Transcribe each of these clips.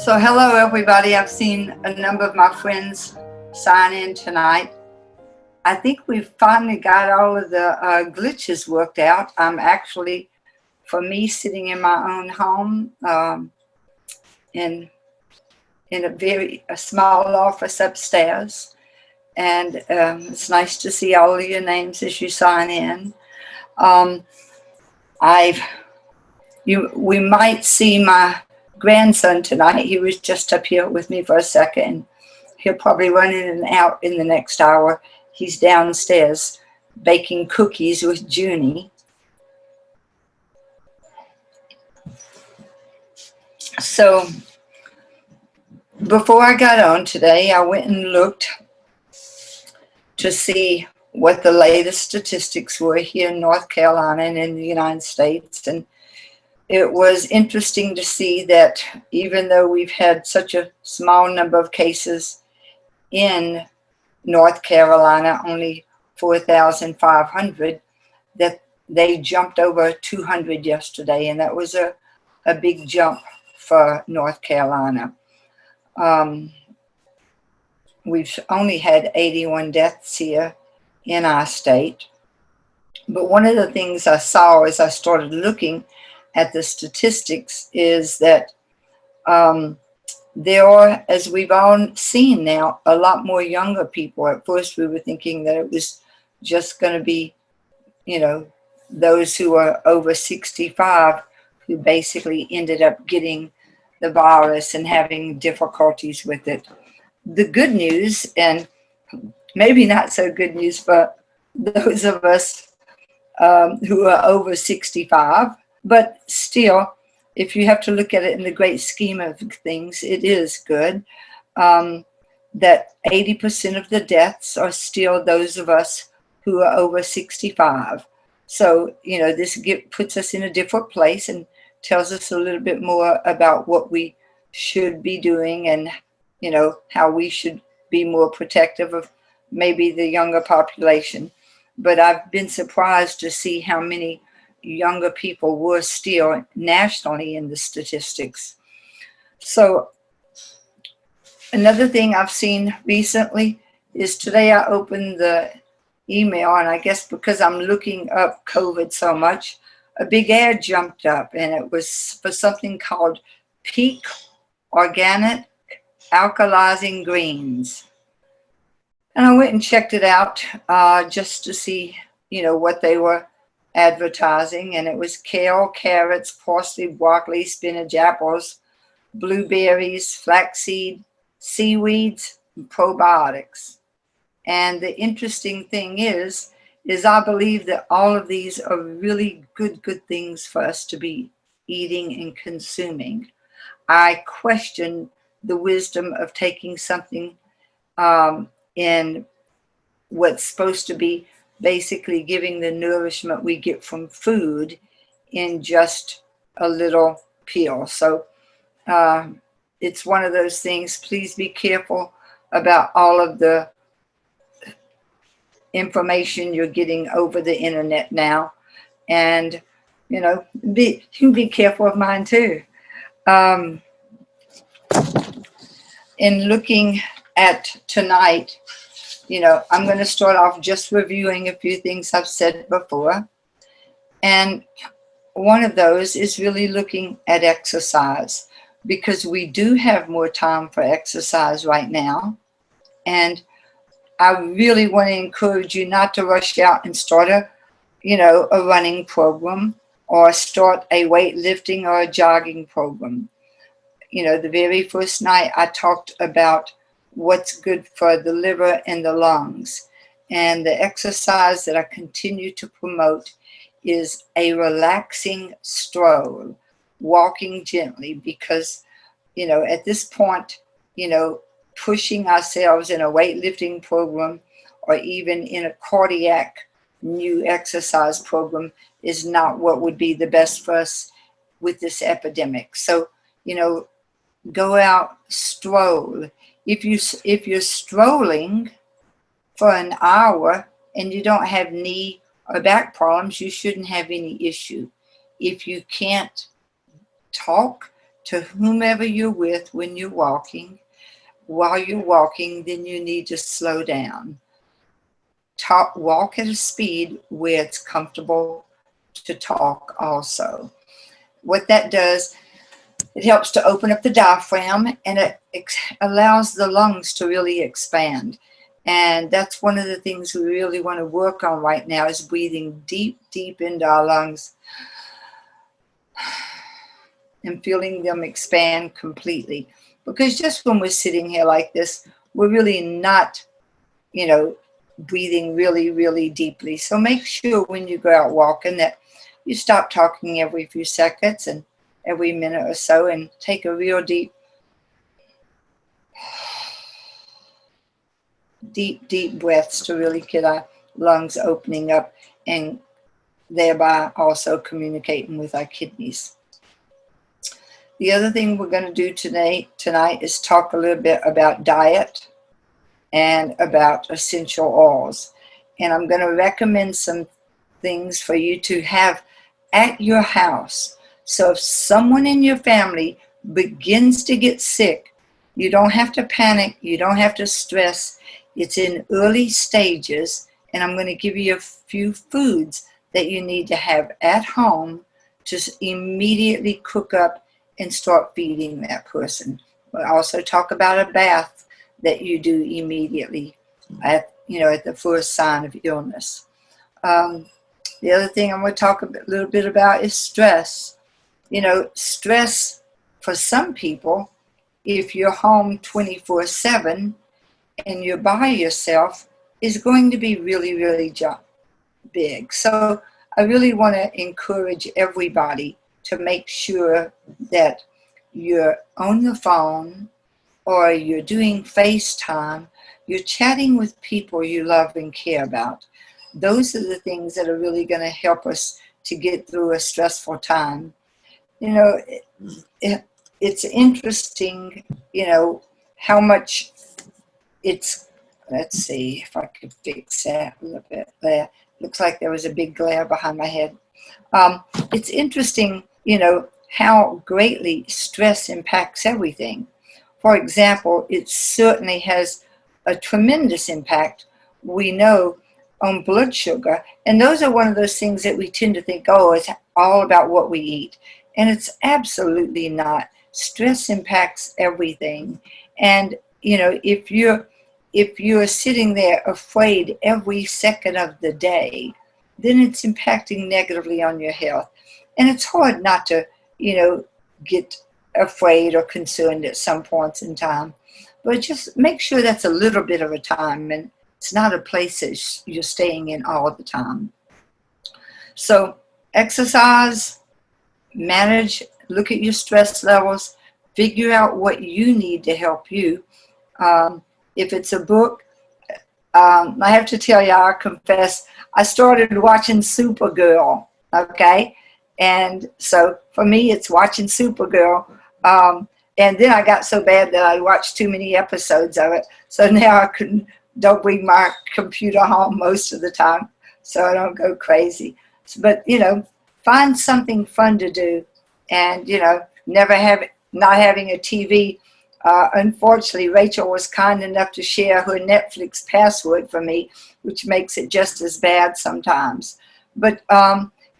So hello everybody. I've seen a number of my friends sign in tonight. I think we've finally got all of the glitches worked out. I'm actually, for me, sitting in my own home in a small office upstairs, and it's nice to see all of your names as you sign in. Um, we might see my grandson tonight. He was just up here with me for a second. He'll probably run in and out in the next hour. He's downstairs baking cookies with Junie. So before I got on today, I went and looked to see what the latest statistics were here in North Carolina and in the United States. And it was interesting to see that even though we've had such a small number of cases in North Carolina, only 4,500, that they jumped over 200 yesterday, and that was a big jump for North Carolina. We've only had 81 deaths here in our state. But one of the things I saw as I started looking at the statistics is that there are, as we've all seen now, a lot more younger people. At first we were thinking that it was just going to be, those who are over 65 who basically ended up getting the virus and having difficulties with it. The good news, and maybe not so good news for those of us who are over 65, but still, if you have to look at it in the great scheme of things, it is good that 80% of the deaths are still those of us who are over 65. So, this puts us in a different place and tells us a little bit more about what we should be doing and, how we should be more protective of maybe the younger population. But I've been surprised to see how many younger people were still nationally in the statistics. So another thing I've seen recently is today I opened the email, and I guess because I'm looking up COVID so much, a big ad jumped up, and it was for something called Peak Organic Alkalizing Greens. And I went and checked it out just to see, what they were advertising. And it was kale, carrots, parsley, broccoli, spinach, apples, blueberries, flaxseed, seaweeds, and probiotics. And the interesting thing is I believe that all of these are really good things for us to be eating and consuming. I question the wisdom of taking something in what's supposed to be basically giving the nourishment we get from food in just a little pill. So it's one of those things. Please be careful about all of the information you're getting over the internet now. And, be careful of mine too. In looking at tonight, I'm going to start off just reviewing a few things I've said before. And one of those is really looking at exercise, because we do have more time for exercise right now. And I really want to encourage you not to rush out and start a running program or start a weightlifting or a jogging program. The very first night I talked about what's good for the liver and the lungs. And the exercise that I continue to promote is a relaxing stroll, walking gently, because, at this point, pushing ourselves in a weightlifting program or even in a cardiac new exercise program is not what would be the best for us with this epidemic. So, go out, stroll. If you're strolling for an hour and you don't have knee or back problems, you shouldn't have any issue. If you can't talk, to whomever you're with when you're walking. While you're walking, then you need to slow down. Walk at a speed where it's comfortable to talk also. What that does, it helps to open up the diaphragm, and it allows the lungs to really expand. And that's one of the things we really want to work on right now, is breathing deep, deep into our lungs and feeling them expand completely. Because just when we're sitting here like this, we're really not, breathing really, really deeply. So make sure when you go out walking that you stop talking every few seconds and every minute or so, and take a real deep breaths to really get our lungs opening up, and thereby also communicating with our kidneys. The other thing we're going to do tonight is talk a little bit about diet and about essential oils. And I'm going to recommend some things for you to have at your house. So if someone in your family begins to get sick, you don't have to panic, you don't have to stress. It's in early stages, and I'm going to give you a few foods that you need to have at home to immediately cook up and start feeding that person. We'll also talk about a bath that you do immediately at the first sign of illness. The other thing I'm going to talk a little bit about is stress. Stress for some people, if you're home 24/7 and you're by yourself, is going to be really, really big. So I really want to encourage everybody to make sure that you're on the phone or you're doing FaceTime, you're chatting with people you love and care about. Those are the things that are really going to help us to get through a stressful time. It's interesting, how much it's, let's see if I could fix that a little bit there. Looks like there was a big glare behind my head. It's interesting, how greatly stress impacts everything. For example, it certainly has a tremendous impact, we know, on blood sugar. And those are one of those things that we tend to think, oh, it's all about what we eat. And it's absolutely not. Stress impacts everything. And, if you're sitting there afraid every second of the day, then it's impacting negatively on your health. And it's hard not to, get afraid or concerned at some points in time. But just make sure that's a little bit of a time, and it's not a place that you're staying in all the time. So exercise, manage, look at your stress levels, figure out what you need to help you. If it's a book, I have to tell you, I confess, I started watching Supergirl, okay? And so for me, it's watching Supergirl. And then I got so bad that I watched too many episodes of it. So now I don't bring my computer home most of the time, so I don't go crazy. But, find something fun to do. And, not having a TV. Unfortunately, Rachel was kind enough to share her Netflix password for me, which makes it just as bad sometimes. But,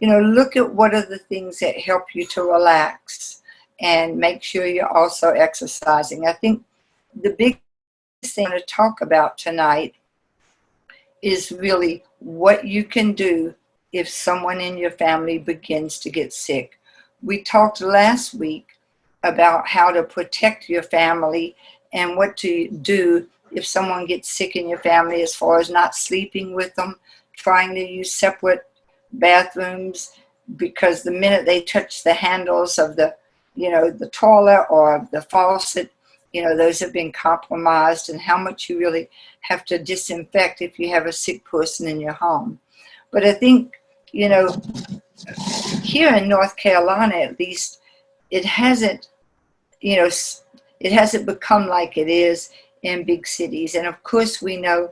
look at what are the things that help you to relax, and make sure you're also exercising. I think the biggest thing to talk about tonight is really what you can do if someone in your family begins to get sick. We talked last week about how to protect your family and what to do if someone gets sick in your family, as far as not sleeping with them, trying to use separate bathrooms, because the minute they touch the handles of the toilet or the faucet, those have been compromised, and how much you really have to disinfect if you have a sick person in your home. But I think, here in North Carolina, at least, it hasn't become like it is in big cities. And of course, we know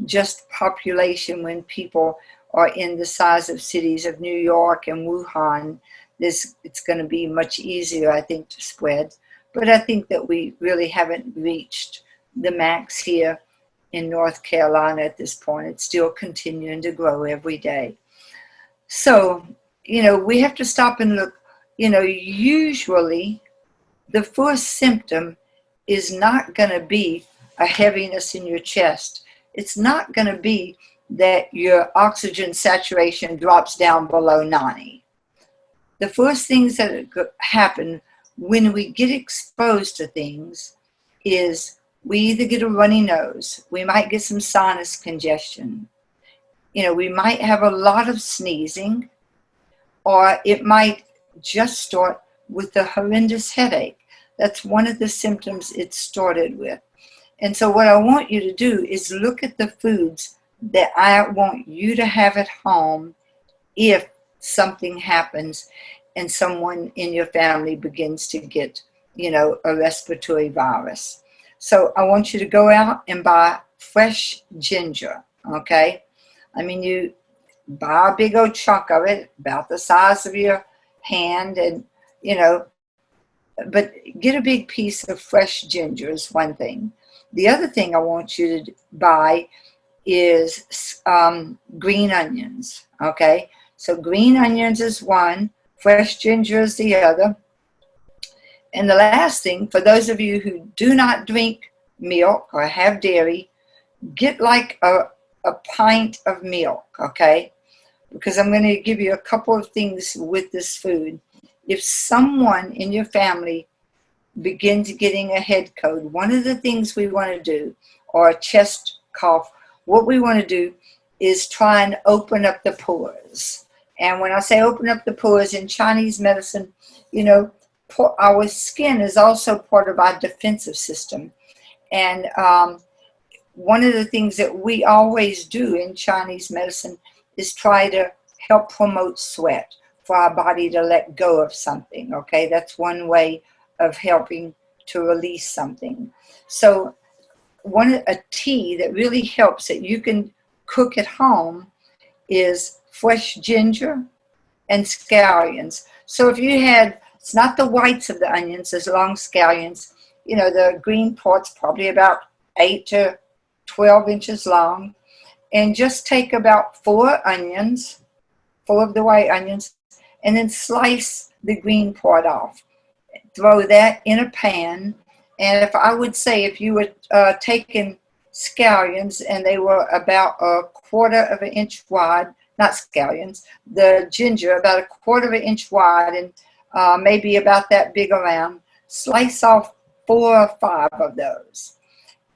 just population, when people are in the size of cities of New York and Wuhan, it's going to be much easier, I think, to spread. But I think that we really haven't reached the max here in North Carolina at this point. It's still continuing to grow every day. So, we have to stop and look. Usually the first symptom is not going to be a heaviness in your chest. It's not going to be that your oxygen saturation drops down below 90. The first things that happen when we get exposed to things is we either get a runny nose, we might get some sinus congestion, we might have a lot of sneezing, or it might just start with a horrendous headache. That's one of the symptoms it started with. And so what I want you to do is look at the foods that I want you to have at home if something happens and someone in your family begins to get, a respiratory virus. So I want you to go out and buy fresh ginger, okay? I mean, you buy a big old chunk of it, about the size of your hand, and, but get a big piece of fresh ginger is one thing. The other thing I want you to buy is green onions, okay? So green onions is one, fresh ginger is the other. And the last thing, for those of you who do not drink milk or have dairy, get like a pint of milk, okay? Because I'm going to give you a couple of things with this food. If someone in your family begins getting a head cold, one of the things we want to do, or a chest cough, what we want to do is try and open up the pores. And when I say open up the pores in Chinese medicine, our skin is also part of our defensive system. And one of the things that we always do in Chinese medicine is try to help promote sweat for our body to let go of something, okay? That's one way of helping to release something. So a tea that really helps that you can cook at home is fresh ginger and scallions. So if you had, it's not the whites of the onions, there's long scallions, the green part's probably about 8 to 12 inches long, and just take about 4 of the white onions, and then slice the green part off. Throw that in a pan, and if you were taking scallions and they were about 1/4 of an inch wide, not scallions, the ginger about 1/4 of an inch wide and maybe about that big around, slice off 4 or 5 of those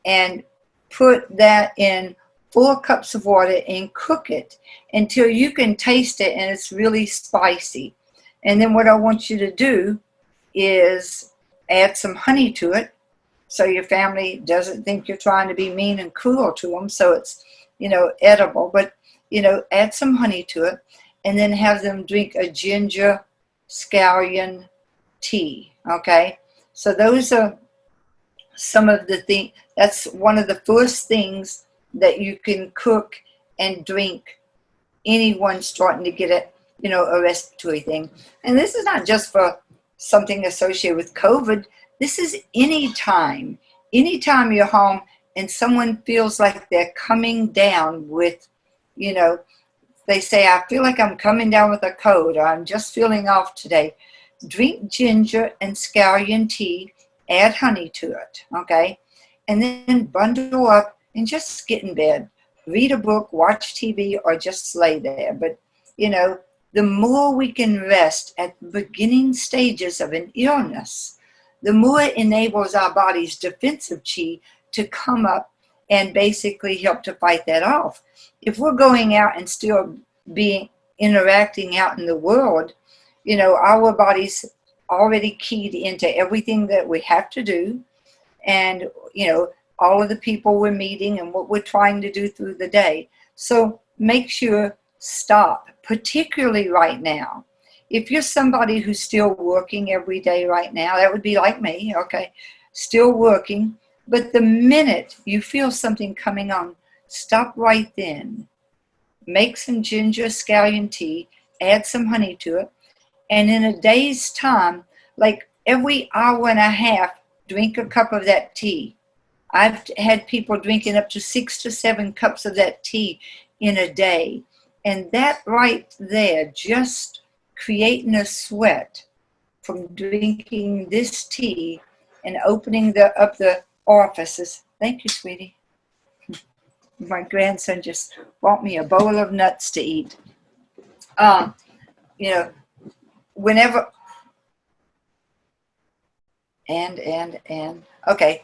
and put that in 4 cups of water and cook it until you can taste it and it's really spicy. And then what I want you to do is add some honey to it so your family doesn't think you're trying to be mean and cruel to them, so it's, edible. But, add some honey to it and then have them drink a ginger scallion tea, okay? So those are some of the things. That's one of the first things that you can cook and drink anyone starting to get a respiratory thing. And this is not just for something associated with COVID. This is anytime you're home and someone feels like they're coming down with, they say, I feel like I'm coming down with a cold, or I'm just feeling off today. Drink ginger and scallion tea, add honey to it, okay? And then bundle up and just get in bed. Read a book, watch TV, or just lay there. But, the more we can rest at the beginning stages of an illness, the more it enables our body's defensive chi to come up and basically help to fight that off. If we're going out and still interacting out in the world, our body's already keyed into everything that we have to do, and, all of the people we're meeting and what we're trying to do through the day. So make sure, stop, particularly right now. If you're somebody who's still working every day right now, that would be like me, okay, still working, but the minute you feel something coming on, stop right then. Make some ginger scallion tea, add some honey to it, And in a day's time, like every hour and a half, drink a cup of that tea. I've had people drinking up to 6 to 7 cups of that tea in a day. And that right there, just creating a sweat from drinking this tea and opening up the orifices. Thank you, sweetie. My grandson just brought me a bowl of nuts to eat. You know, whenever, okay,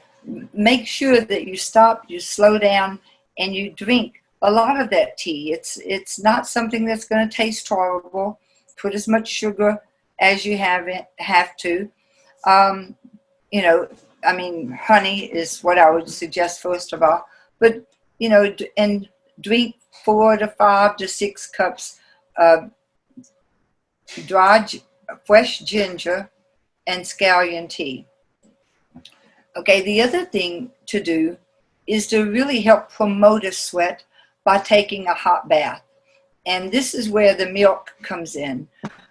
make sure that you stop, you slow down, and you drink a lot of that tea. It's not something that's going to taste horrible. Put as much sugar as you have to. You know, I mean, honey is what I would suggest first of all. But, you know, and drink 4 to 5 to 6 cups of fresh ginger and scallion tea. Okay, the other thing to do is to really help promote a sweat by taking a hot bath. And this is where the milk comes in,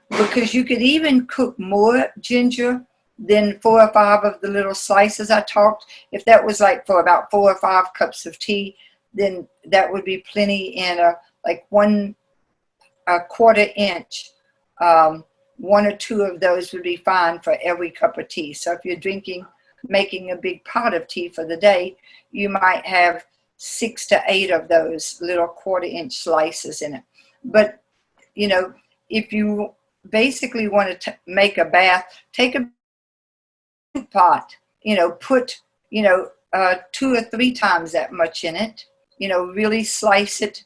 because you could even cook more ginger than 4 or 5 of the little slices I talked. If that was like for about 4 or 5 cups of tea, then that would be plenty in like 1/4 inch. 1 or 2 of those would be fine for every cup of tea. So if you're making a big pot of tea for the day, you might have 6 to 8 of those little 1/4 inch slices in it. But, you know, if you basically want to make a bath, take a pot, you know, put, 2 or 3 times that much in it, you know, really slice it,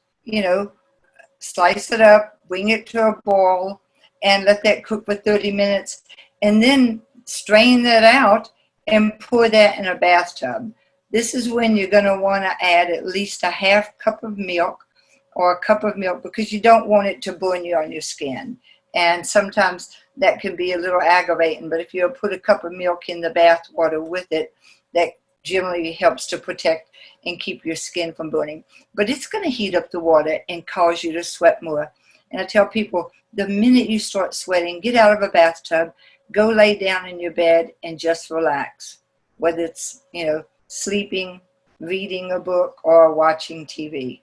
slice it up, bring it to a boil, and let that cook for 30 minutes. And then strain that out and pour that in a bathtub. This is when you're going to want to add at least a 1/2 cup of milk or a cup of milk, because you don't want it to burn you on your skin. And sometimes that can be a little aggravating, but if you put a cup of milk in the bath water with it, that generally helps to protect and keep your skin from burning. But it's going to heat up the water and cause you to sweat more. And I tell people, the minute you start sweating, get out of a bathtub, go lay down in your bed and just relax, whether it's, sleeping, reading a book, or watching TV.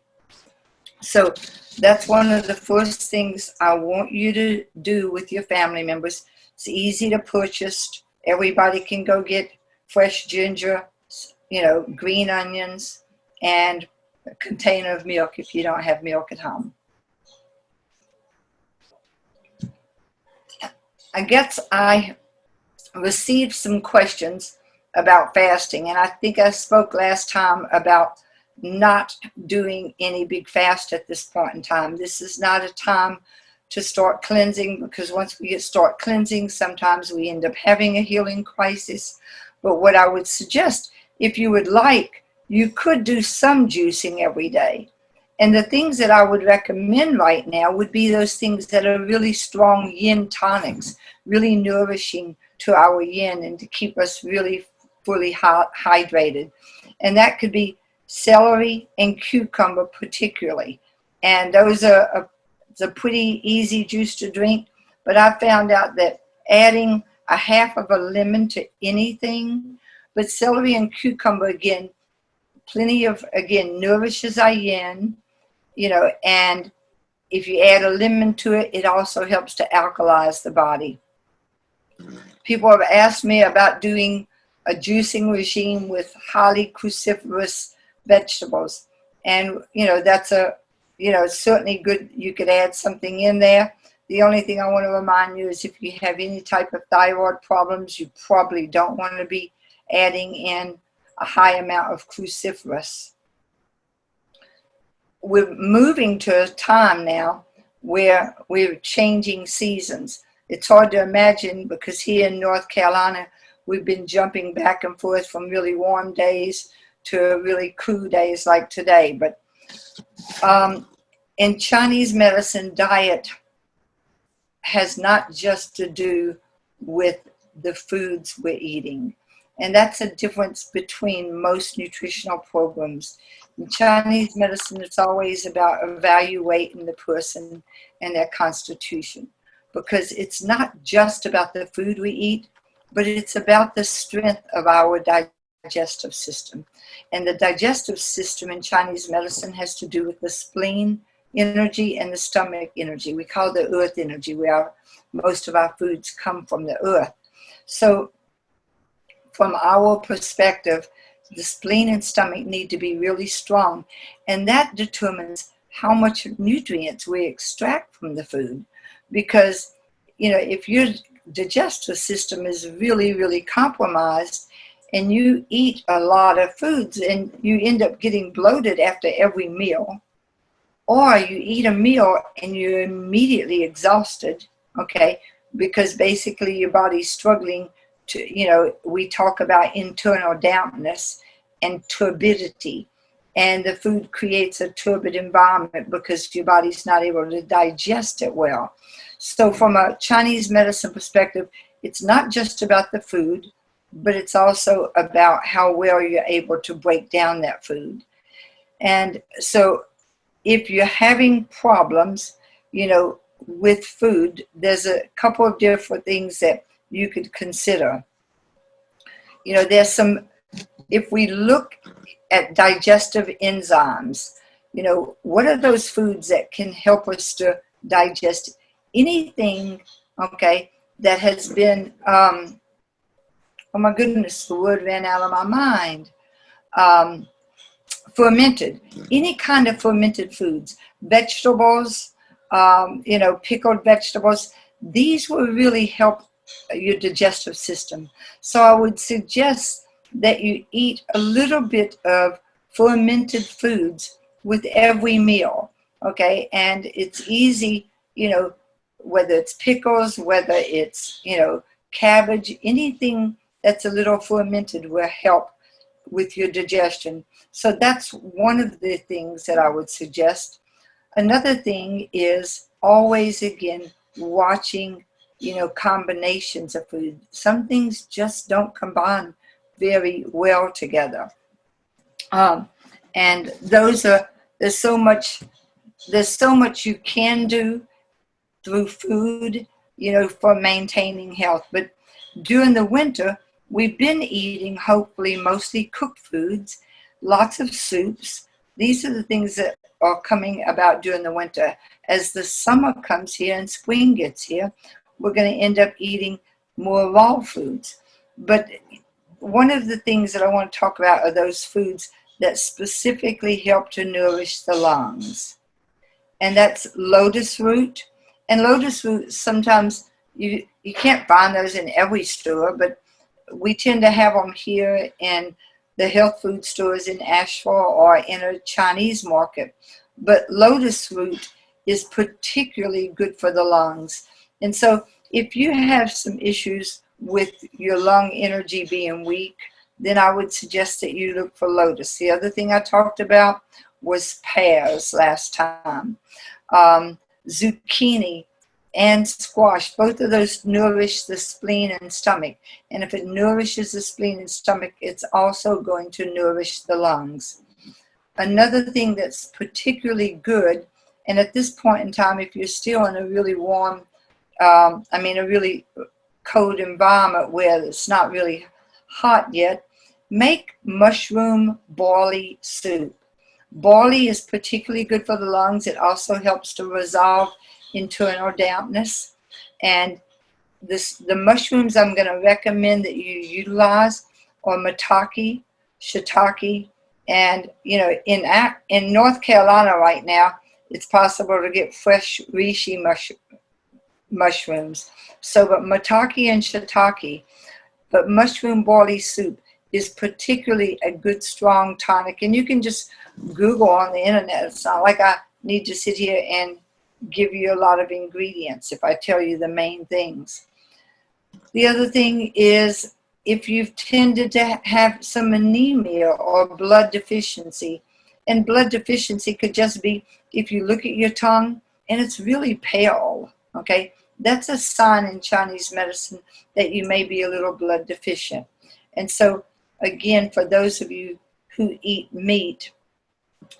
So that's one of the first things I want you to do with your family members. It's easy to purchase. Everybody can go get fresh ginger, green onions, and a container of milk if you don't have milk at home. I guess I received some questions about fasting, and I think I spoke last time about not doing any big fast at this point in time. This is not a time to start cleansing, because once we start cleansing, sometimes we end up having a healing crisis. But what I would suggest, if you would like, you could do some juicing every day. And the things that I would recommend right now would be those things that are really strong yin tonics, really nourishing to our yin and to keep us really fully hydrated. And that could be celery and cucumber particularly. And those are it's a pretty easy juice to drink. But I found out that adding a 1/2 of a lemon to anything, but celery and cucumber, again, nourishes our yin, and if you add a lemon to it, it also helps to alkalize the body. People have asked me about doing a juicing regime with highly cruciferous vegetables. And, that's it's certainly good. You could add something in there. The only thing I want to remind you is if you have any type of thyroid problems, you probably don't want to be adding in a high amount of cruciferous. We're moving to a time now where we're changing seasons. It's hard to imagine, because here in North Carolina, we've been jumping back and forth from really warm days to really cool days like today. But in Chinese medicine, diet has not just to do with the foods we're eating. And that's a difference between most nutritional programs. In Chinese medicine, it's always about evaluating the person and their constitution. because it's not just about the food we eat, but it's about the strength of our digestive system. And the digestive system in Chinese medicine has to do with the spleen energy and the stomach energy. We call it the earth energy, where most of our foods come from the earth. So from our perspective, the spleen and stomach need to be really strong, and that determines how much nutrients we extract from the food. Because, if your digestive system is really, really compromised and you eat a lot of foods and you end up getting bloated after every meal, or you eat a meal and you're immediately exhausted, okay, because basically your body's struggling to, we talk about internal dampness and turbidity, and the food creates a turbid environment because your body's not able to digest it well. So from a Chinese medicine perspective, it's not just about the food, but it's also about how well you're able to break down that food. And so if you're having problems, with food, there's a couple of different things that you could consider. There's some, if we look at digestive enzymes, what are those foods that can help us to digest anything, okay, that has been, oh my goodness, the word ran out of my mind. Fermented, any kind of fermented foods, vegetables, pickled vegetables, these will really help your digestive system. So I would suggest that you eat a little bit of fermented foods with every meal, okay? And it's easy, whether it's pickles, whether it's, cabbage, anything that's a little fermented will help with your digestion. So that's one of the things that I would suggest. Another thing is always, again, watching, combinations of food. Some things just don't combine very well together. And there's so much you can do through food, for maintaining health. But during the winter, we've been eating, hopefully, mostly cooked foods, lots of soups. These are the things that are coming about during the winter. As the summer comes here and spring gets here, we're going to end up eating more raw foods. But one of the things that I want to talk about are those foods that specifically help to nourish the lungs. And that's lotus root. And lotus root, sometimes you can't find those in every store, but we tend to have them here in the health food stores in Asheville or in a Chinese market. But lotus root is particularly good for the lungs. And so if you have some issues with your lung energy being weak, then I would suggest that you look for lotus. The other thing I talked about was pears last time. Zucchini and squash, both of those nourish the spleen and stomach. And if it nourishes the spleen and stomach, it's also going to nourish the lungs. Another thing that's particularly good, and at this point in time, if you're still in a really warm, a really cold environment where it's not really hot yet, make mushroom barley soup. Barley is particularly good for the lungs. It also helps to resolve internal dampness. And the mushrooms I'm going to recommend that you utilize are maitake, shiitake, and in North Carolina right now, it's possible to get fresh reishi mushrooms. So, but maitake and shiitake, but mushroom barley soup is particularly a good strong tonic. And you can just Google on the internet. It's not like I need to sit here and give you a lot of ingredients if I tell you the main things. The other thing is, if you've tended to have some anemia or blood deficiency, and blood deficiency could just be if you look at your tongue and it's really pale, okay? That's a sign in Chinese medicine that you may be a little blood deficient. And so, again, for those of you who eat meat,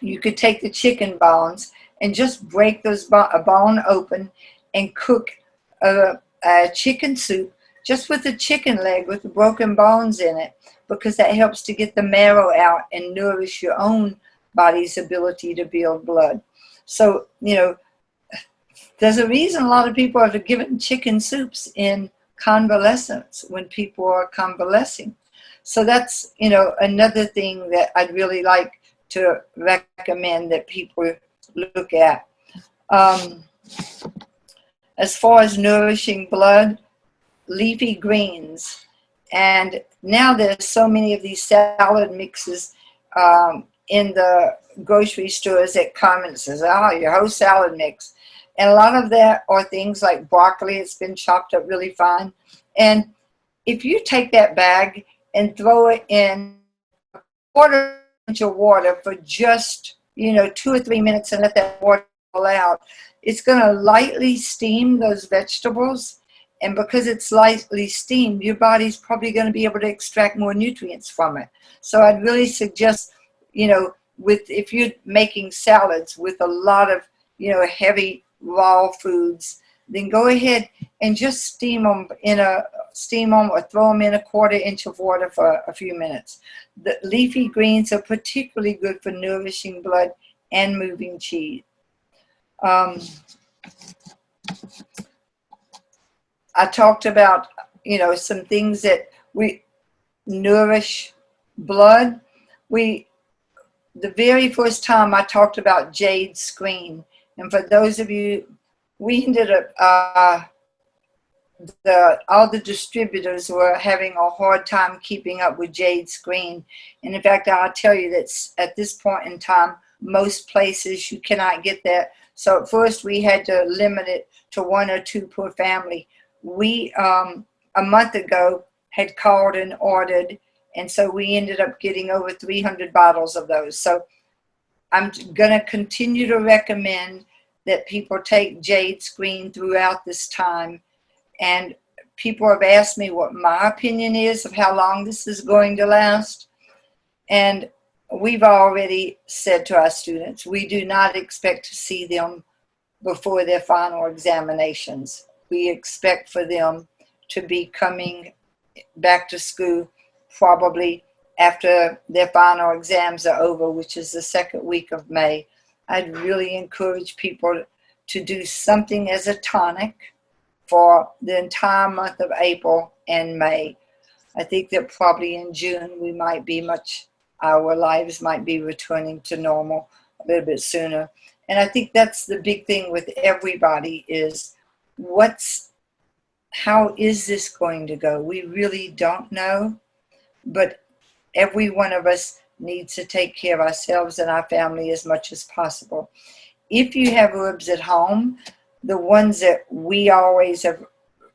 you could take the chicken bones and just break those bone open and cook a chicken soup just with a chicken leg with the broken bones in it, because that helps to get the marrow out and nourish your own body's ability to build blood. So, there's a reason a lot of people are given chicken soups in convalescence when people are convalescing. So that's, another thing that I'd really like to recommend that people look at. As far as nourishing blood, leafy greens. And now there's so many of these salad mixes in the grocery stores that come and says, your whole salad mix. And a lot of that are things like broccoli. It's been chopped up really fine. And if you take that bag and throw it in a quarter inch of water for just, 2 or 3 minutes and let that water all out, it's going to lightly steam those vegetables. And because it's lightly steamed, your body's probably going to be able to extract more nutrients from it. So I'd really suggest, if you're making salads with a lot of, heavy raw foods, then go ahead and just steam them or throw them in a quarter inch of water for a few minutes. The leafy greens are particularly good for nourishing blood and moving chi. I talked about, some things that we nourish blood. The very first time I talked about jade screen, and for those of you, we ended up, all the distributors were having a hard time keeping up with jade screen. And in fact, I'll tell you that at this point in time, most places you cannot get that. So at first we had to limit it to 1 or 2 per family. We, a month ago, had called and ordered, and so we ended up getting over 300 bottles of those. So I'm going to continue to recommend that people take jade screen throughout this time. And people have asked me what my opinion is of how long this is going to last. And we've already said to our students, we do not expect to see them before their final examinations. We expect for them to be coming back to school probably after their final exams are over, which is the second week of May. I'd really encourage people to do something as a tonic for the entire month of April and May. I think that probably in June our lives might be returning to normal a little bit sooner. And I think that's the big thing with everybody is how is this going to go? We really don't know, but every one of us needs to take care of ourselves and our family as much as possible. If you have herbs at home, the ones that we always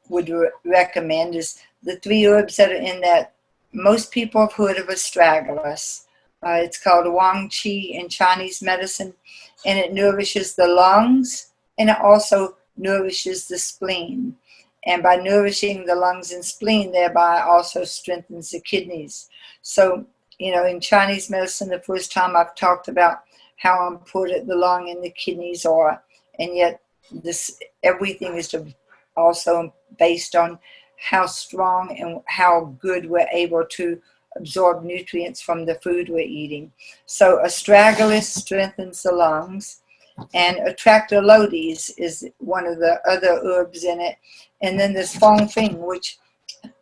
would recommend is the 3 herbs that are in that. Most people have heard of astragalus. It's called Wang Qi in Chinese medicine, and it nourishes the lungs, and it also nourishes the spleen. And by nourishing the lungs and spleen, thereby also strengthens the kidneys. So, in Chinese medicine, the first time I've talked about how important the lung and the kidneys are, and yet everything is also based on how strong and how good we're able to absorb nutrients from the food we're eating. So astragalus strengthens the lungs, and atractalodes is one of the other herbs in it. And then there's feng fing, which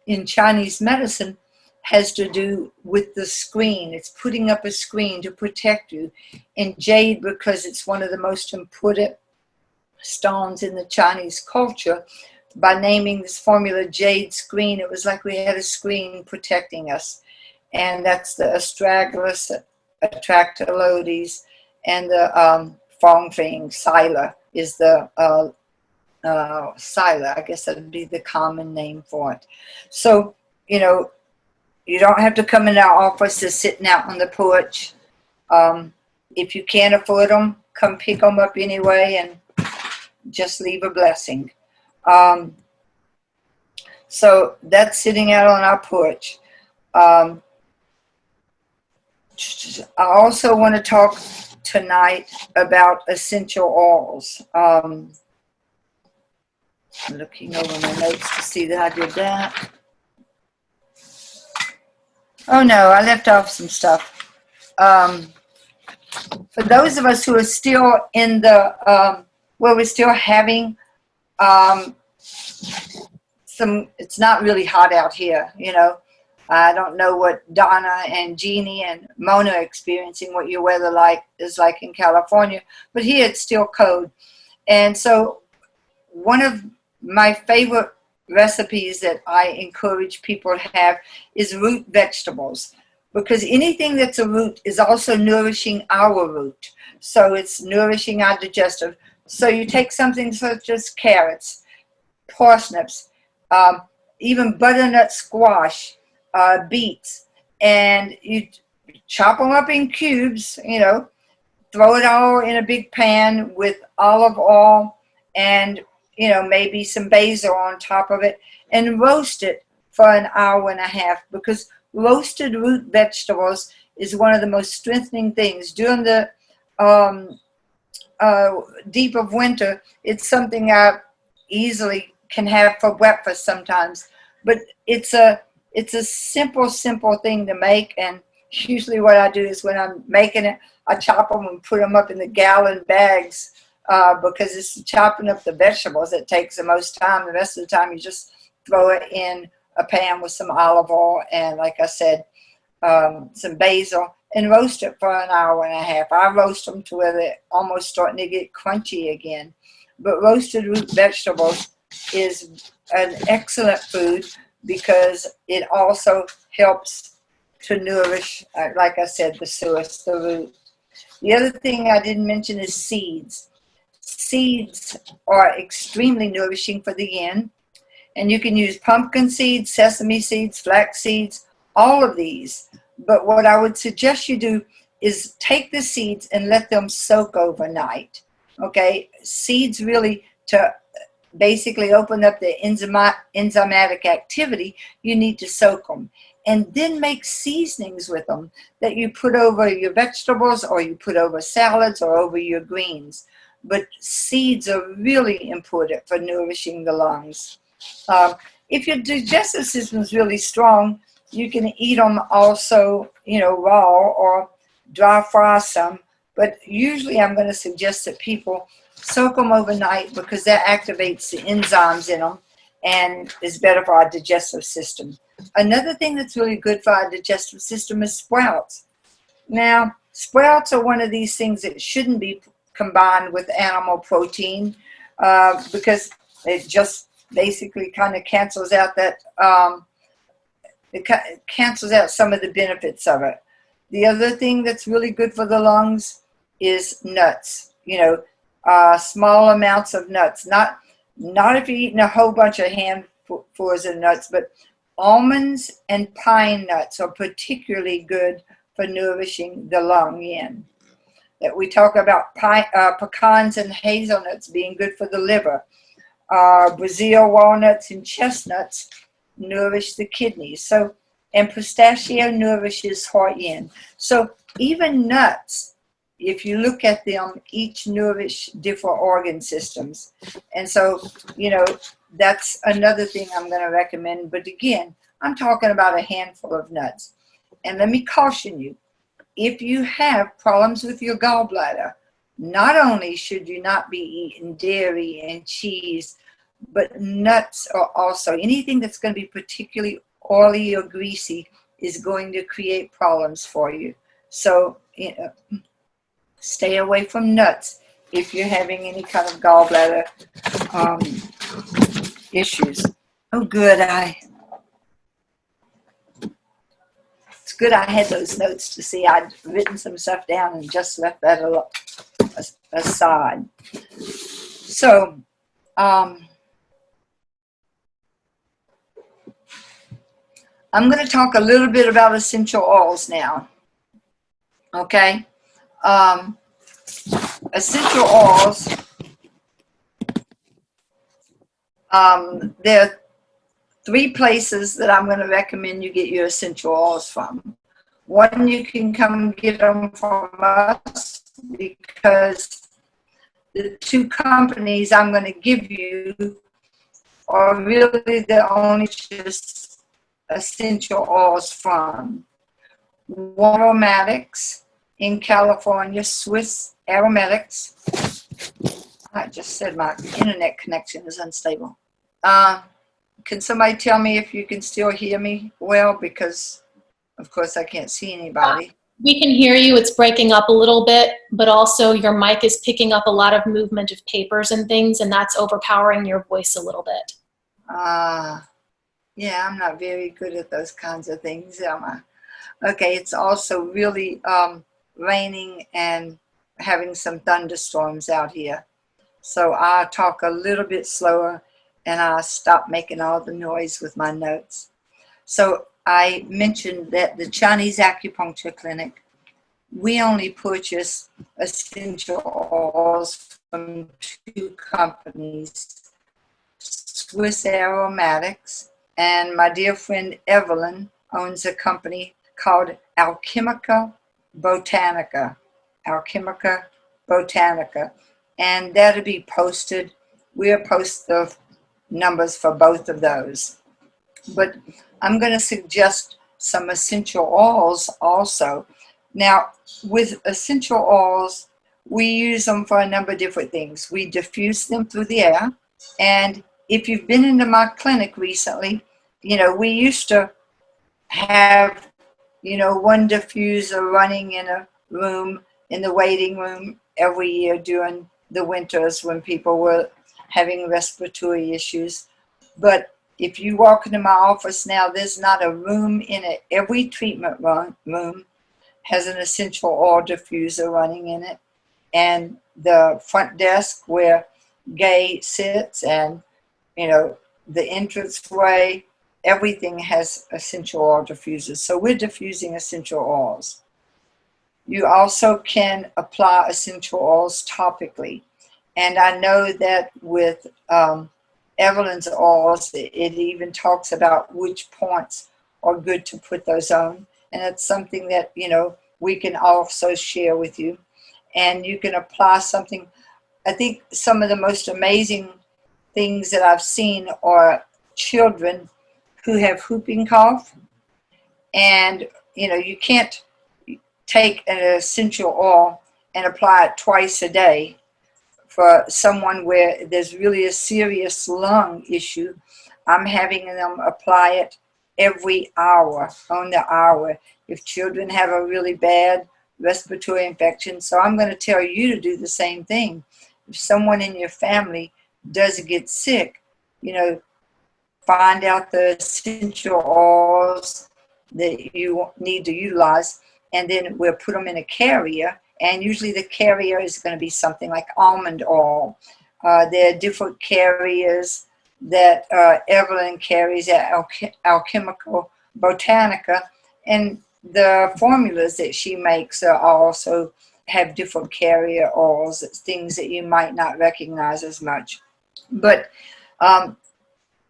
in Chinese medicine has to do with the screen. It's putting up a screen to protect you. And jade, because it's one of the most important stones in the Chinese culture, by naming this formula jade screen, it was like we had a screen protecting us. And that's the astragalus, atractalodes, and the feng fing. Sila is the Sila. I guess that would be the common name for it. So, you don't have to come in our office to sitting out on the porch. If you can't afford them, come pick them up anyway and just leave a blessing. So that's sitting out on our porch. I also want to talk tonight about essential oils. Looking over my notes to see that I did that. Oh no, I left off some stuff. For those of us who are still in the, where we're still having it's not really hot out here, you know. I don't know what Donna and Jeannie and Mona are experiencing, what your weather is like in California, but here it's still cold. And so one of my favorite recipes that I encourage people to have is root vegetables, because anything that's a root is also nourishing our root. So it's nourishing our digestive. So you take something such as carrots, parsnips, even butternut squash, beets, and you chop them up in cubes, you know, throw it all in a big pan with olive oil and, you know, maybe some basil on top of it, and roast it for an hour and a half, because roasted root vegetables is one of the most strengthening things. During the deep of winter, it's something I easily can have for breakfast sometimes, but it's a simple thing to make. And usually what I do is when I'm making it, I chop them and put them up in the gallon bags, because it's chopping up the vegetables that takes the most time. The rest of the time you just throw it in a pan with some olive oil and, like I said, some basil, and roast it for an hour and a half. I roast them to where they're almost starting to get crunchy again. But roasted root vegetables is an excellent food because it also helps to nourish, like I said, the source, the root. The other thing I didn't mention is seeds. Seeds are extremely nourishing for the yin, and you can use pumpkin seeds, sesame seeds, flax seeds, all of these. But what I would suggest you do is take the seeds and let them soak overnight. Okay, seeds really, to basically open up the enzymatic activity, you need to soak them. And then make seasonings with them that you put over your vegetables, or you put over salads, or over your greens. But seeds are really important for nourishing the lungs. If your digestive system is really strong, you can eat them also, you know, raw or dry fry some. But usually I'm going to suggest that people soak them overnight, because that activates the enzymes in them and is better for our digestive system. Another thing that's really good for our digestive system is sprouts. Now, sprouts are one of these things that shouldn't be combined with animal protein, because it just basically kind of cancels out that, it cancels out some of the benefits of it. The other thing that's really good for the lungs is nuts. You know, small amounts of nuts. Not if you're eating a whole bunch of handfuls of nuts, but almonds and pine nuts are particularly good for nourishing the lung yin. That we talk about pecans and hazelnuts being good for the liver. Brazil walnuts and chestnuts nourish the kidneys. So, and pistachio nourishes heart yin. So even nuts, if you look at them, each nourish different organ systems. And so, you know, that's another thing I'm going to recommend. But again, I'm talking about a handful of nuts. And let me caution you, if you have problems with your gallbladder, not only should you not be eating dairy and cheese, but nuts are also, anything that's going to be particularly oily or greasy is going to create problems for you. So, you know, stay away from nuts if you're having any kind of gallbladder issues. Oh, good. It's good I had those notes to see. I'd written some stuff down and just left that aside. So, I'm going to talk a little bit about essential oils now. Okay? Essential oils, there are 3 places that I'm going to recommend you get your essential oils from. One, you can come get them from us, because the 2 companies I'm going to give you are really the only just essential oils from. Aromatics in California, Swiss Aromatics. I just said my internet connection is unstable. Can somebody tell me if you can still hear me well? Because, of course, I can't see anybody. We can hear you. It's breaking up a little bit, but also your mic is picking up a lot of movement of papers and things, and that's overpowering your voice a little bit. Yeah, I'm not very good at those kinds of things, am I? Okay, it's also really raining and having some thunderstorms out here. So I'll talk a little bit slower and I'll stop making all the noise with my notes. So I mentioned that the Chinese Acupuncture Clinic, we only purchase essential oils from 2 companies, Swiss Aromatics, and my dear friend Evelyn owns a company called Alchemica Botanica. Alchemica Botanica. And that'll be posted. We'll post the numbers for both of those. But I'm going to suggest some essential oils also. Now, with essential oils, we use them for a number of different things. We diffuse them through the air. And if you've been into my clinic recently, you know, we used to have, you know, one diffuser running in a room, in the waiting room every year during the winters when people were having respiratory issues. But if you walk into my office now, there's not a room in it. Every treatment room has an essential oil diffuser running in it. And the front desk where Gay sits and, you know, the entranceway, everything has essential oil diffusers. So we're diffusing essential oils. You also can apply essential oils topically. And I know that with Evelyn's oils, it even talks about which points are good to put those on. And it's something that, you know, we can also share with you. And you can apply something. I think some of the most amazing things that I've seen are children who have whooping cough. And, you know, you can't take an essential oil and apply it twice a day. For someone where there's really a serious lung issue, I'm having them apply it every hour, on the hour, if children have a really bad respiratory infection. So I'm going to tell you to do the same thing. If someone in your family does get sick, you know, find out the essential oils that you need to utilize, and then we'll put them in a carrier. And usually the carrier is going to be something like almond oil. There are different carriers that Evelyn carries at Alchemical Botanica. And the formulas that she makes also have different carrier oils, things that you might not recognize as much. But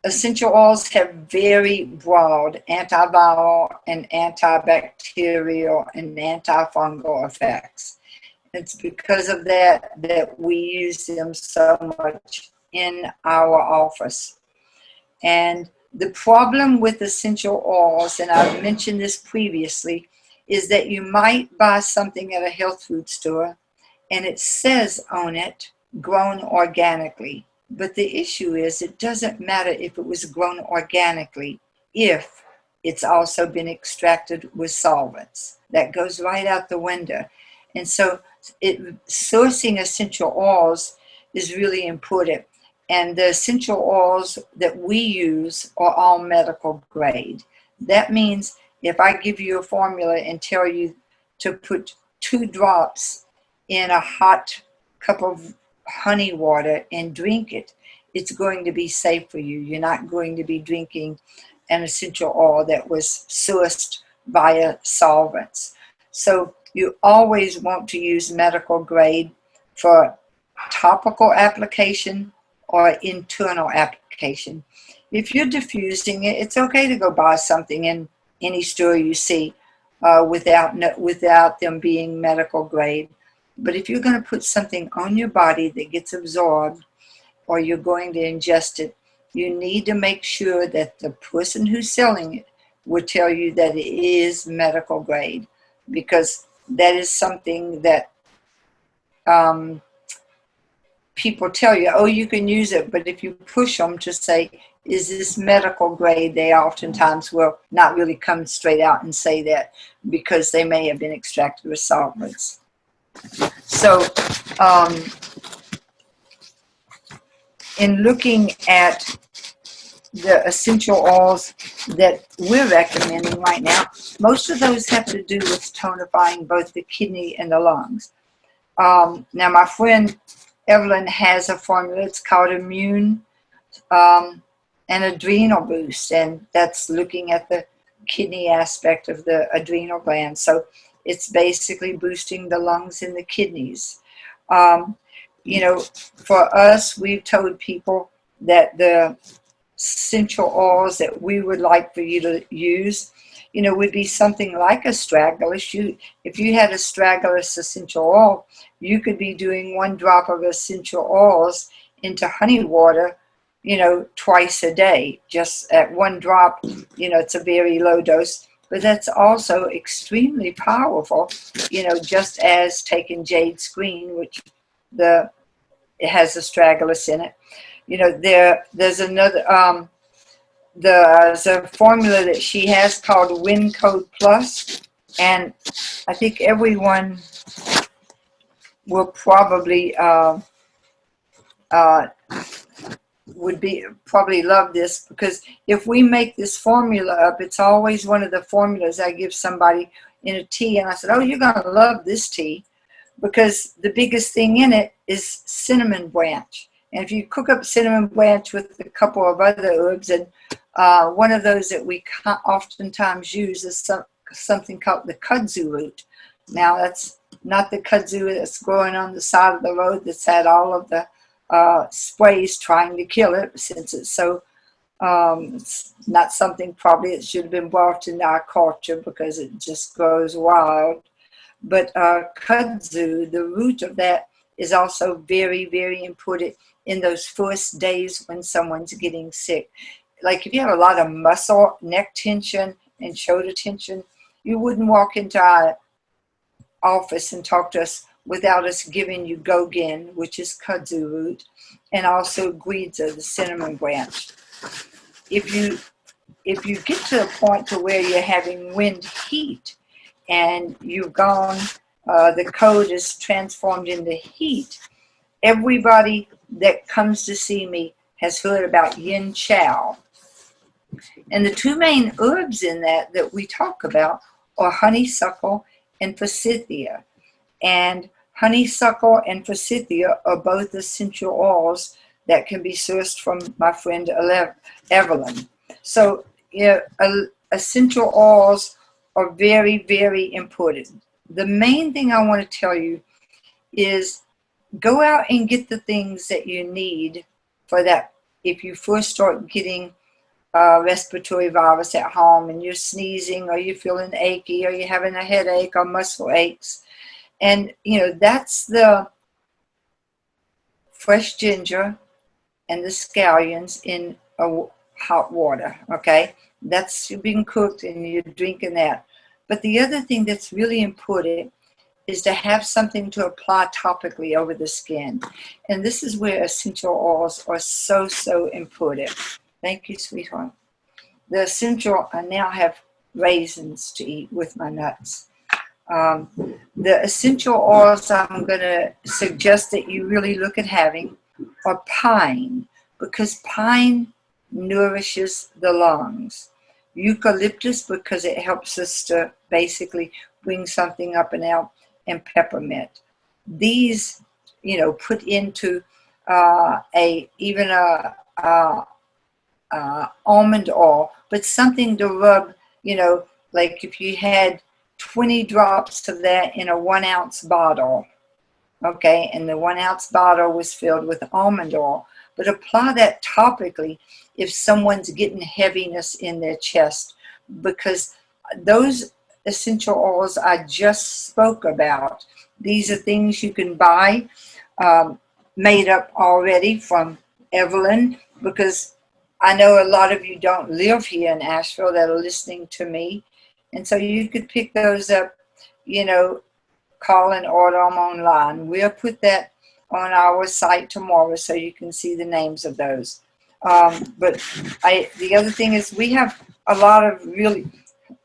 essential oils have very broad antiviral and antibacterial and antifungal effects. It's because of that we use them so much in our office. And the problem with essential oils, and I've mentioned this previously, is that you might buy something at a health food store and it says on it, grown organically. But the issue is it doesn't matter if it was grown organically if it's also been extracted with solvents. That goes right out the window. And so sourcing essential oils is really important. And the essential oils that we use are all medical grade. That means if I give you a formula and tell you to put 2 drops in a hot cup of honey water and drink it, it's going to be safe for you. You're not going to be drinking an essential oil that was sourced via solvents. So you always want to use medical grade for topical application or internal application. If you're diffusing it, it's okay to go buy something in any store you see without them being medical grade. But if you're going to put something on your body that gets absorbed or you're going to ingest it, you need to make sure that the person who's selling it will tell you that it is medical grade, because that is something that people tell you, oh, you can use it, but if you push them to say, is this medical grade, they oftentimes will not really come straight out and say that, because they may have been extracted with solvents. So in looking at the essential oils that we're recommending right now, most of those have to do with tonifying both the kidney and the lungs. Now, my friend Evelyn has a formula. It's called Immune and Adrenal Boost, and that's looking at the kidney aspect of the adrenal gland. So it's basically boosting the lungs and the kidneys. You know, for us, we've told people that the essential oils that we would like for you to use, you know, would be something like astragalus. If you had astragalus essential oil, you could be doing 1 drop of essential oils into honey water, you know, twice a day. Just at 1 drop, you know, it's a very low dose, but that's also extremely powerful, you know, just as taking jade screen, which it has astragalus in it. You know, there's another, there's a formula that she has called Wind Code Plus, and I think everyone will probably probably love this, because if we make this formula up, it's always one of the formulas I give somebody in a tea, and I said, oh, you're going to love this tea, because the biggest thing in it is cinnamon branch. And if you cook up cinnamon branch with a couple of other herbs, and one of those that we oftentimes use is something called the kudzu root. Now, that's not the kudzu that's growing on the side of the road that's had all of the sprays trying to kill it, since it's so, it's not something probably that should have been brought into our culture because it just grows wild. But kudzu, the root of that, is also very, very important in those first days when someone's getting sick. Like if you have a lot of muscle, neck tension, and shoulder tension, you wouldn't walk into our office and talk to us without us giving you Gogin, which is kudzu root, and also guiza, the cinnamon branch. If you get to a point to where you're having wind heat and you've gone, the code is transformed into heat, everybody that comes to see me has heard about yin chow. And the 2 main herbs in that we talk about are honeysuckle and forsythia. And honeysuckle and forsythia are both essential oils that can be sourced from my friend Evelyn. So, you know, essential oils are very, very important. The main thing I want to tell you is go out and get the things that you need for that. If you first start getting respiratory virus at home and you're sneezing, or you're feeling achy, or you're having a headache or muscle aches, and you know, that's the fresh ginger and the scallions in hot water. Okay, that's being cooked and you're drinking that. But the other thing that's really important is to have something to apply topically over the skin. And this is where essential oils are so, so important. Thank you, sweetheart. The essential, I now have raisins to eat with my nuts. The essential oils I'm going to suggest that you really look at having are pine, because pine nourishes the lungs. Eucalyptus, because it helps us to basically bring something up and out, and peppermint. These, you know, put into even almond oil, but something to rub, you know, like if you had 20 drops of that in a 1 ounce bottle, okay, and the 1 ounce bottle was filled with almond oil, but apply that topically if someone's getting heaviness in their chest, because those essential oils I just spoke about, these are things you can buy made up already from Evelyn, because I know a lot of you don't live here in Asheville that are listening to me. And so you could pick those up, you know, call and order them online. We'll put that on our site tomorrow so you can see the names of those. But the other thing is we have a lot of really,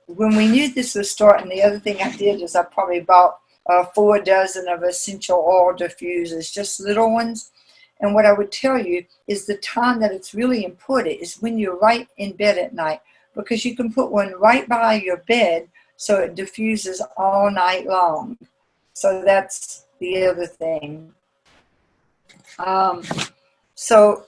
when we knew this was starting, the other thing I did is I probably bought 4 dozen of essential oil diffusers, just little ones. And what I would tell you is the time that it's really important is when you're right in bed at night, because you can put one right by your bed so it diffuses all night long. So that's the other thing. So,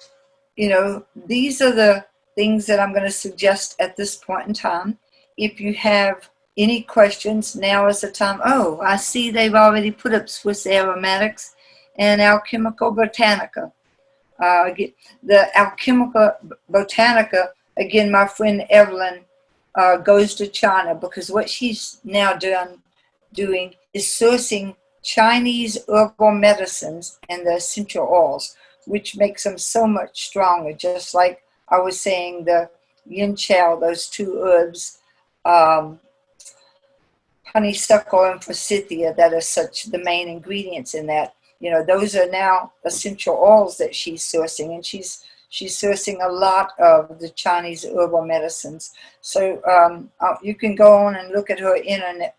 you know, these are the things that I'm going to suggest at this point in time. If you have any questions, now is the time. Oh, I see they've already put up Swiss Aromatics and Alchemical Botanica. The Alchemical Botanica, again, my friend Evelyn goes to China because what she's now doing is sourcing Chinese herbal medicines and the essential oils, which makes them so much stronger. Just like I was saying, the yin chow, those 2 herbs, honeysuckle and forsythia, that are such the main ingredients in that. You know, those are now essential oils that she's sourcing, and she's sourcing a lot of the Chinese herbal medicines. So you can go on and look at her internet,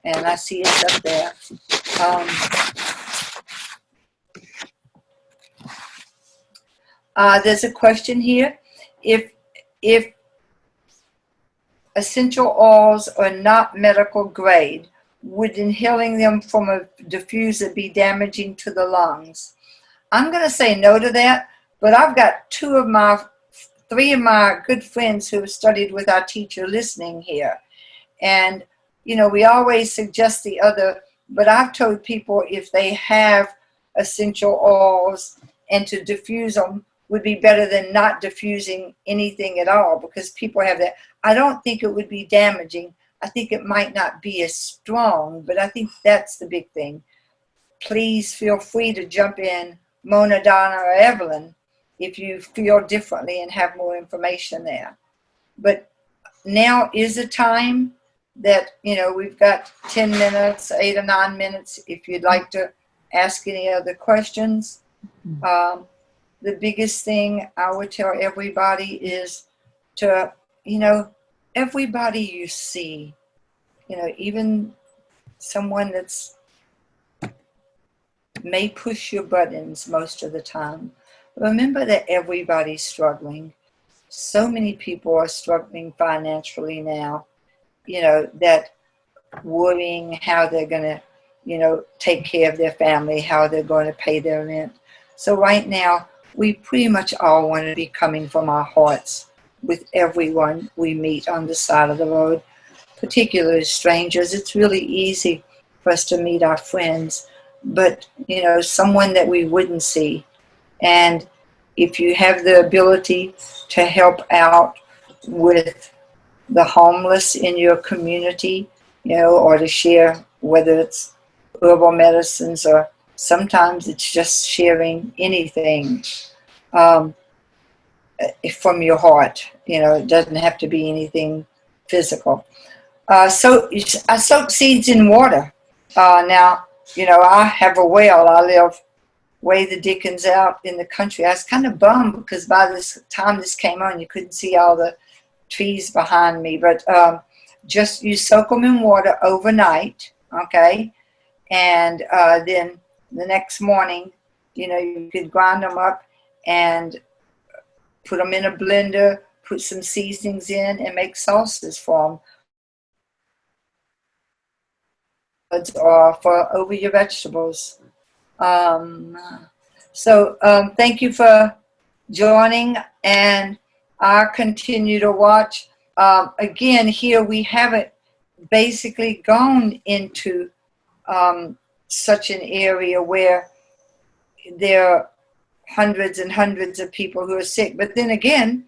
and I see it's up there. There's a question here. If essential oils are not medical grade, would inhaling them from a diffuser be damaging to the lungs? I'm going to say no to that, but I've got 3 of my good friends who have studied with our teacher listening here. And, you know, we always suggest the other, but I've told people if they have essential oils and to diffuse them would be better than not diffusing anything at all, because people have that. I don't think it would be damaging. I think it might not be as strong, but I think that's the big thing. Please feel free to jump in, Mona, Donna, or Evelyn, if you feel differently and have more information there. But now is the time that, you know, we've got 10 minutes, 8 or 9 minutes, if you'd like to ask any other questions. The biggest thing I would tell everybody is to, you know, everybody you see, you know, even someone that's may push your buttons most of the time, remember that everybody's struggling. So many people are struggling financially now, you know, that worrying how they're going to, you know, take care of their family, how they're going to pay their rent. So right now, we pretty much all want to be coming from our hearts with everyone we meet on the side of the road, particularly strangers. It's really easy for us to meet our friends, but, you know, someone that we wouldn't see. And if you have the ability to help out with the homeless in your community, you know, or to share, whether it's herbal medicines or sometimes it's just sharing anything from your heart. You know, it doesn't have to be anything physical. So I soak seeds in water. Now, you know, I have a well. I live way the dickens out in the country. I was kind of bummed because by this time this came on, you couldn't see all the trees behind me. But just you soak them in water overnight, okay? And then the next morning, you know, you could grind them up and put them in a blender, put some seasonings in, and make sauces for them or for over your vegetables. So thank you for joining, and I'll continue to watch. Again, here we haven't basically gone into such an area where there are hundreds and hundreds of people who are sick. But then again,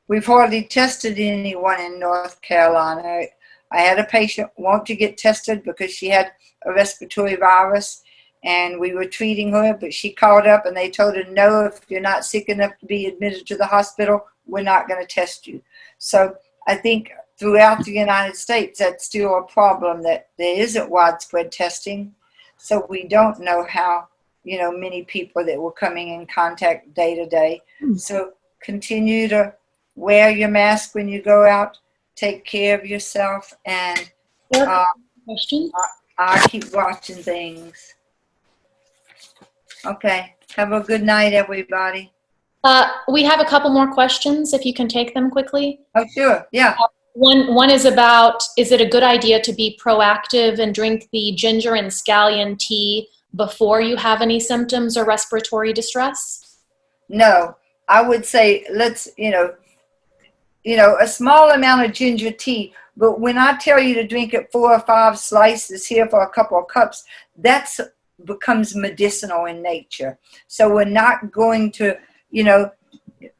we've hardly tested anyone in North Carolina. I had a patient want to get tested because she had a respiratory virus, and we were treating her, but she called up and they told her, no, if you're not sick enough to be admitted to the hospital, we're not going to test you. So I think throughout the United States, that's still a problem, that there isn't widespread testing. So we don't know how, many people that were coming in contact day to day. So continue to wear your mask when you go out, take care of yourself, and Question? I keep watching things. Okay. Have a good night, everybody. We have a couple more questions, if you can take them quickly. Oh, sure. Yeah. One is about, is it a good idea to be proactive and drink the ginger and scallion tea before you have any symptoms or respiratory distress? No, I would say let's, a small amount of ginger tea. But when I tell you to drink it 4 or 5 slices here for a couple of cups, that's becomes medicinal in nature. So we're not going to,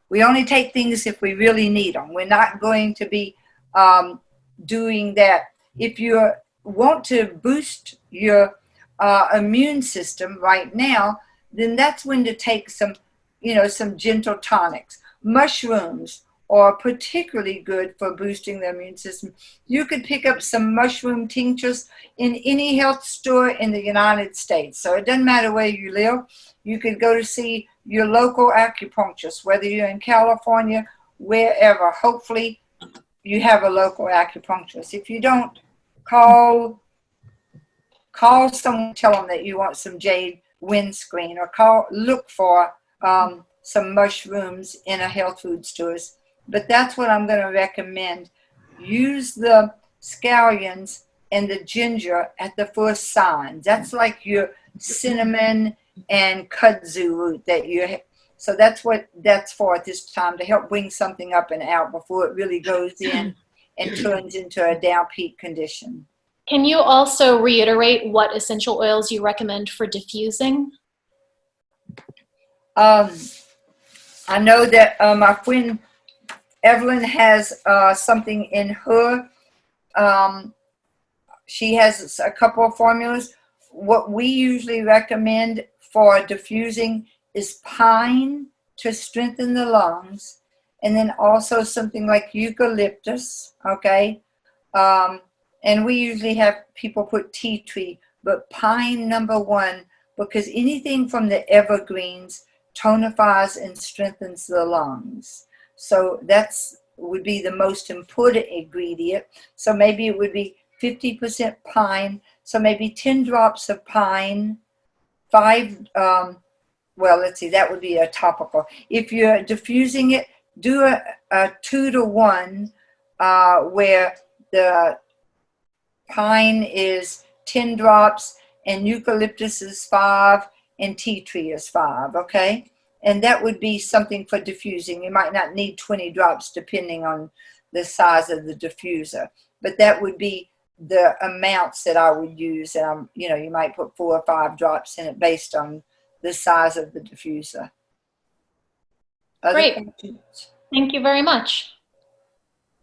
we only take things if we really need them. We're not going to be doing that. If you want to boost your immune system right now, then that's when to take some, some gentle tonics. Mushrooms are particularly good for boosting the immune system. You could pick up some mushroom tinctures in any health store in the United States. So it doesn't matter where you live. You could go to see your local acupuncturist, whether you're in California, wherever. Hopefully you have a local acupuncturist. If you don't, call someone, tell them that you want some jade windscreen, or look for some mushrooms in a health food stores. But that's what I'm going to recommend. Use the scallions and the ginger at the first signs. That's like your cinnamon and kudzu root that you. So that's what that's for at this time, to help bring something up and out before it really goes in and turns into a down peak condition. Can you also reiterate what essential oils you recommend for diffusing? I know that my friend Evelyn has something in her. She has a couple of formulas. What we usually recommend for diffusing is pine to strengthen the lungs, and then also something like eucalyptus, okay? And we usually have people put tea tree, but pine #1, because anything from the evergreens tonifies and strengthens the lungs. So that's would be the most important ingredient. So maybe it would be 50% pine. So maybe 10 drops of pine, 5, well, let's see, that would be a topical. If you're diffusing it, do a 2 to 1, where the pine is 10 drops and eucalyptus is 5 and tea tree is 5, okay? And that would be something for diffusing. You might not need 20 drops depending on the size of the diffuser, but that would be the amounts that I would use. And you might put 4 or 5 drops in it based on the size of the diffuser. Great. Thank you very much.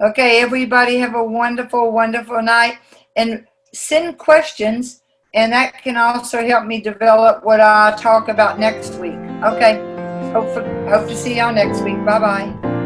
Okay, everybody have a wonderful, wonderful night. And send questions, and that can also help me develop what I talk about next week. Okay, hope to see y'all next week. Bye-bye.